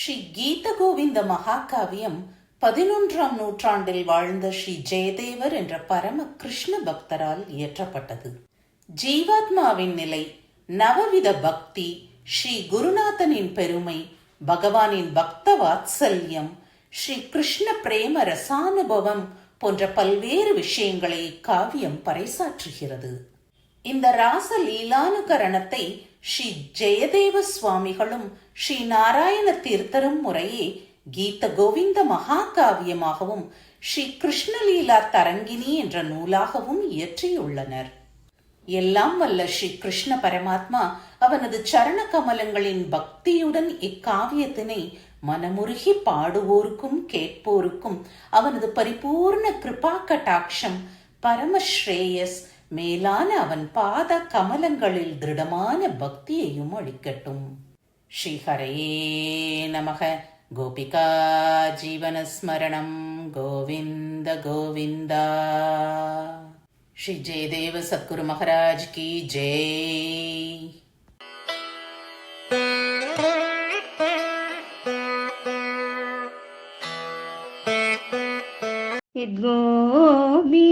ஸ்ரீ கீத கோவிந்த மகாகாவியம் 11ஆம் நூற்றாண்டில் வாழ்ந்த ஸ்ரீ ஜெயதேவர் என்ற பரம கிருஷ்ண பக்தரால் இயற்றப்பட்டது. ஜீவாத்மாவின் நிலை, நவவித பக்தி, ஸ்ரீ குருநாதனின் பெருமை, பகவானின் பக்த வாத்சல்யம், ஸ்ரீ கிருஷ்ண பிரேம ரசானுபவம் போன்ற பல்வேறு விஷயங்களை இக்காவியம் பறைசாற்றுகிறது. இந்த ராச லீலானுகரணத்தை ஸ்ரீ ஜெயதேவ சுவாமிகளும் ஸ்ரீ நாராயண தீர்த்தரும் முறையே கீத கோவிந்த மகாகாவியமாகவும் ஸ்ரீ கிருஷ்ணலீலா தரங்கினி என்ற நூலாகவும் இயற்றியுள்ளனர். எல்லாம் வல்ல ஸ்ரீ கிருஷ்ண பரமாத்மா அவனது சரண கமலங்களின் பக்தியுடன் இக்காவியத்தினை மனமுருகி பாடுவோருக்கும் கேட்போருக்கும் அவனது பரிபூர்ண கிருபா கட்டாட்சம், பரமஸ்ரேயஸ், மேலான அவன் பாத கமலங்களில் திருடமான பக்தியையும் அளிக்கட்டும். ஸ்ரீஹரையே நமக. கோபிகா ஜீவனஸ்மரணம். கோவிந்த கோவிந்தா. ஸ்ரீ ஜெயதேவ சத்குரு மகாராஜ் கி ஜெய். ಗೋಬಿ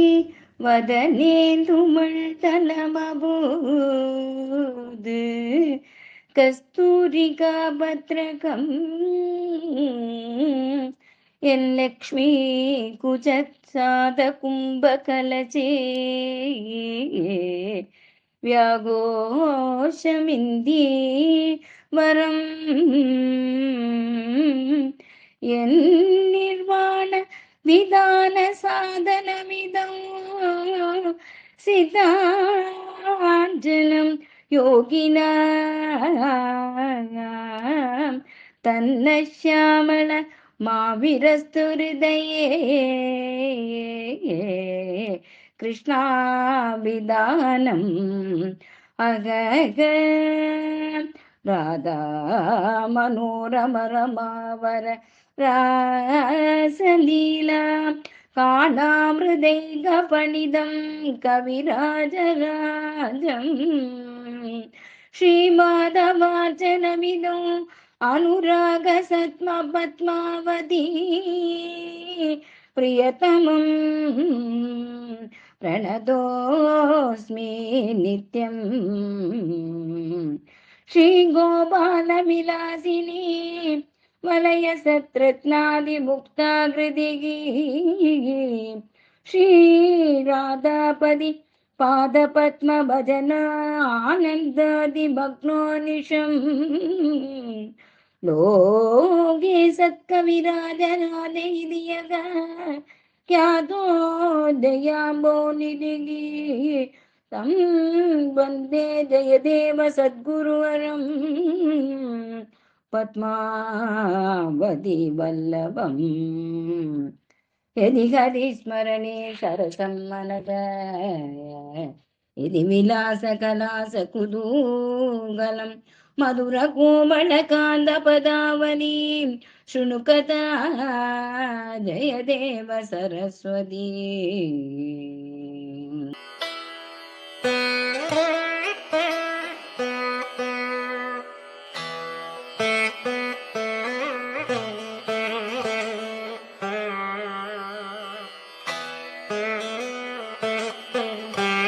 ವದನೇಂದು ಮಳ್ತಲಮಬೂದು ಕಸ್ತೂರಿಕಾ ಭದ್ರಕಂ ಎನ್ ಲಕ್ಷ್ಮೀ ಕುಜತ್ಸಾದ ಕುಂಭಕಲಚೇ ವ್ಯಾಘೋಷಮಿಂದಿ ವರಂ ಎನ್ ನಿರ್ವಾಣ ವಿಧಾನ ಸಾಧನಮಿದಂ ಸಿದ್ಧಾಂಜಲಂ ಯೋಗಿನಾಂ ತನ್ನ ಶ್ಯಾಮಳ ಮಾವಿರಸ್ತು ಹೃದಯೇ ಕೃಷ್ಣಾಭಿಧಾನಂ ಅಗಗ ರಾಧಾ ಮನೋರಮ ರಮಾವರ ರಾಸಲೀಲಾ ಕಾಣಾಮೃದೈಗ ಪಣಿದಂ ಕವಿರಾಜರಾಜಂ ಶ್ರೀಮಾಧವಾರ್ಚನಮಿದಂ ಅನುರಾಗ ಸತ್ಮ ಪದ್ಮಾವತಿ ಪ್ರಿಯತಮಂ ಪ್ರಣತೋಸ್ಮಿ ನಿತ್ಯಂ ಶ್ರೀ ಗೋಪಾಲ ವಿಲಾಸಿನಿ ವಲಯ ಸತ್ರತ್ನಾದಿ ಮುಕ್ತಾಗೃದಿಗಿ ಶ್ರೀ ರಾಧಾಪದಿ ಪಾದ ಪದ್ಮ ಭಜನ ಆನಂದಾದಿ ಭಗ್ನೋನಿಶಂ ಲೋಗೆ ಸತ್ಕವಿರಾಜರಾದೆಯಗ ಖ್ಯಾತೋ ದಯಾಂಬೋ ನಿಧಿಗಿ ತಂ ವಂದೇ ಜಯದೇವ ಸದ್ಗುರುವರಂ ಪದ್ಮಾವತಿ ವಲ್ಲಭಂ ಯದಿ ಹರಿಸ್ಮರಣೆ ಸರಸಂ ಮನದ ಯದಿ ವಿಲಾಸ ಕಲಾಸ ಕುತೂಹಲಂ ಮಧುರ ಕೋಮಳ ಕಾಂದ ಪದಾವಲಿ ಶೃಣುಕತಾ ಜಯದೇವ ಸರಸ್ವತಿ.